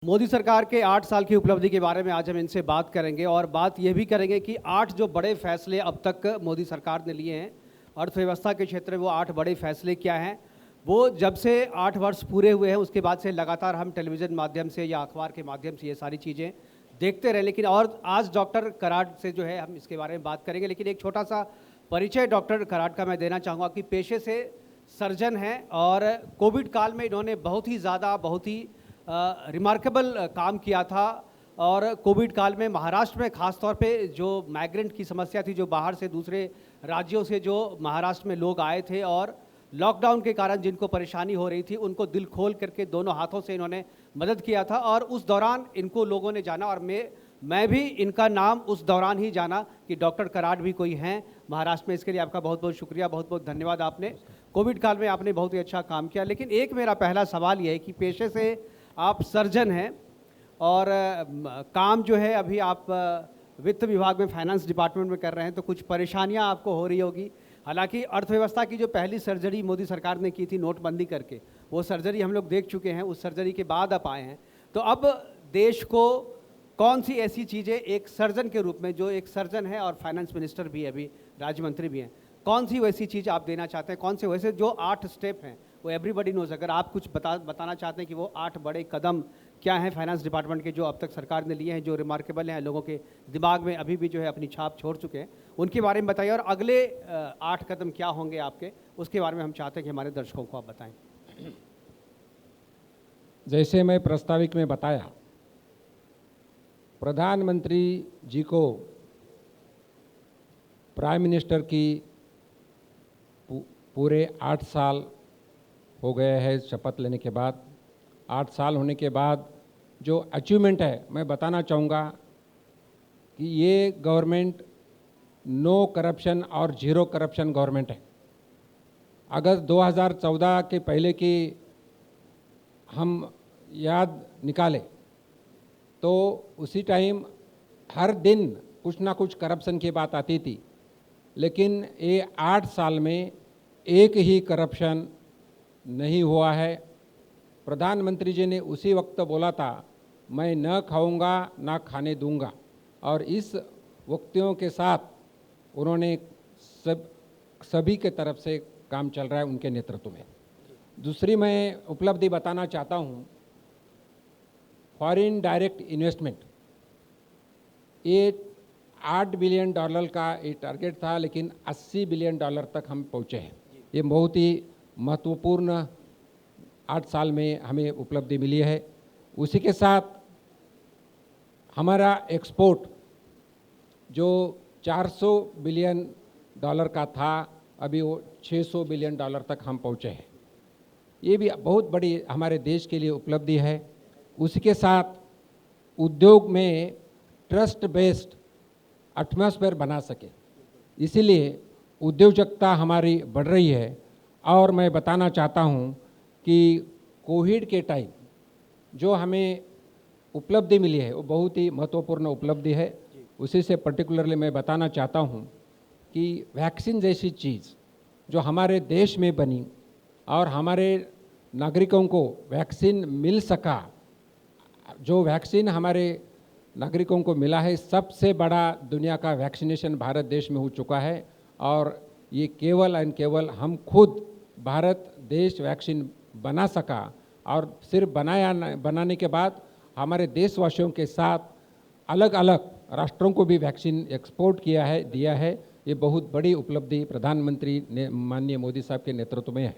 मोदी सरकार के 8 साल की उपलब्धि के बारे में आज हम इनसे बात करेंगे और बात यह भी करेंगे कि 8 जो बड़े फैसले अब तक मोदी सरकार ने लिए हैं अर्थव्यवस्था के क्षेत्र में, वो 8 बड़े फैसले क्या हैं। वो जब से 8 वर्ष पूरे हुए हैं उसके बाद से लगातार हम टेलीविज़न माध्यम से या अखबार के माध्यम से ये सारी चीज़ें देखते रहे। लेकिन और आज डॉक्टर कराड से जो है हम इसके बारे में बात करेंगे। लेकिन एक छोटा सा परिचय डॉक्टर कराड का मैं देना चाहूँगा कि पेशे से सर्जन हैं और कोविड काल में इन्होंने बहुत ही रिमार्केबल काम किया था। और कोविड काल में महाराष्ट्र में ख़ास तौर पे जो माइग्रेंट की समस्या थी, जो बाहर से दूसरे राज्यों से जो महाराष्ट्र में लोग आए थे और लॉकडाउन के कारण जिनको परेशानी हो रही थी, उनको दिल खोल करके दोनों हाथों से इन्होंने मदद किया था। और उस दौरान इनको लोगों ने जाना और मैं भी इनका नाम उस दौरान ही जाना कि डॉक्टर कराड भी कोई हैं महाराष्ट्र में। इसके लिए आपका बहुत बहुत शुक्रिया, बहुत बहुत धन्यवाद। आपने कोविड काल में आपने बहुत ही अच्छा काम किया। लेकिन एक मेरा पहला सवाल ये है कि पेशे से आप सर्जन हैं और काम जो है अभी आप वित्त विभाग में फाइनेंस डिपार्टमेंट में कर रहे हैं, तो कुछ परेशानियां आपको हो रही होगी। हालांकि अर्थव्यवस्था की जो पहली सर्जरी मोदी सरकार ने की थी नोटबंदी करके, वो सर्जरी हम लोग देख चुके हैं। उस सर्जरी के बाद आप आए हैं, तो अब देश को कौन सी ऐसी चीज़ें एक सर्जन के रूप में, जो एक सर्जन है और फाइनेंस मिनिस्टर भी है, अभी राज्य मंत्री भी हैं, कौन सी वैसी चीज़ आप देना चाहते हैं? कौन से वैसे जो 8 स्टेप हैं वो एवरीबडी नोज, अगर आप कुछ बताना चाहते हैं कि वो 8 बड़े कदम क्या हैं फाइनेंस डिपार्टमेंट के, जो अब तक सरकार ने लिए हैं, जो रिमार्केबल हैं, लोगों के दिमाग में अभी भी जो है अपनी छाप छोड़ चुके हैं, उनके बारे में बताइए। और अगले 8 कदम क्या होंगे आपके, उसके बारे में हम चाहते हैं कि हमारे दर्शकों को आप बताएं। जैसे मैं प्रस्ताविक में बताया, प्रधानमंत्री जी को प्राइम मिनिस्टर की पूरे 8 साल हो गए हैं शपथ लेने के बाद। 8 साल होने के बाद जो अचीवमेंट है, मैं बताना चाहूँगा कि ये गवर्नमेंट नो करप्शन और जीरो करप्शन गवर्नमेंट है। अगर 2014 के पहले की हम याद निकालें तो उसी टाइम हर दिन कुछ ना कुछ करप्शन की बात आती थी। लेकिन ये 8 साल में एक ही करप्शन नहीं हुआ है। प्रधानमंत्री जी ने उसी वक्त बोला था, मैं न खाऊंगा ना खाने दूंगा, और इस वक्तियों के साथ उन्होंने सभी के तरफ से काम चल रहा है उनके नेतृत्व में। दूसरी मैं उपलब्धि बताना चाहता हूँ, फॉरेन डायरेक्ट इन्वेस्टमेंट, ये $8 बिलियन का ये टारगेट था, लेकिन $80 बिलियन तक हम पहुँचे हैं। ये बहुत ही महत्वपूर्ण 8 साल में हमें उपलब्धि मिली है। उसी के साथ हमारा एक्सपोर्ट जो $400 बिलियन का था, अभी वो $600 बिलियन तक हम पहुँचे हैं। ये भी बहुत बड़ी हमारे देश के लिए उपलब्धि है। उसी के साथ उद्योग में ट्रस्ट बेस्ड एटमॉस्फेयर बना सके, इसीलिए उद्योजकता हमारी बढ़ रही है। और मैं बताना चाहता हूँ कि कोविड के टाइम जो हमें उपलब्धि मिली है वो बहुत ही महत्वपूर्ण उपलब्धि है। उसी से पर्टिकुलरली मैं बताना चाहता हूँ कि वैक्सीन जैसी चीज़ जो हमारे देश में बनी और हमारे नागरिकों को वैक्सीन मिल सका, जो वैक्सीन हमारे नागरिकों को मिला है, सबसे बड़ा दुनिया का वैक्सीनेशन भारत देश में हो चुका है। और ये केवल एंड केवल हम खुद भारत देश वैक्सीन बना सका, और सिर्फ बनाने के बाद हमारे देशवासियों के साथ अलग अलग राष्ट्रों को भी वैक्सीन एक्सपोर्ट किया है, दिया है। ये बहुत बड़ी उपलब्धि प्रधानमंत्री ने माननीय मोदी साहब के नेतृत्व में है।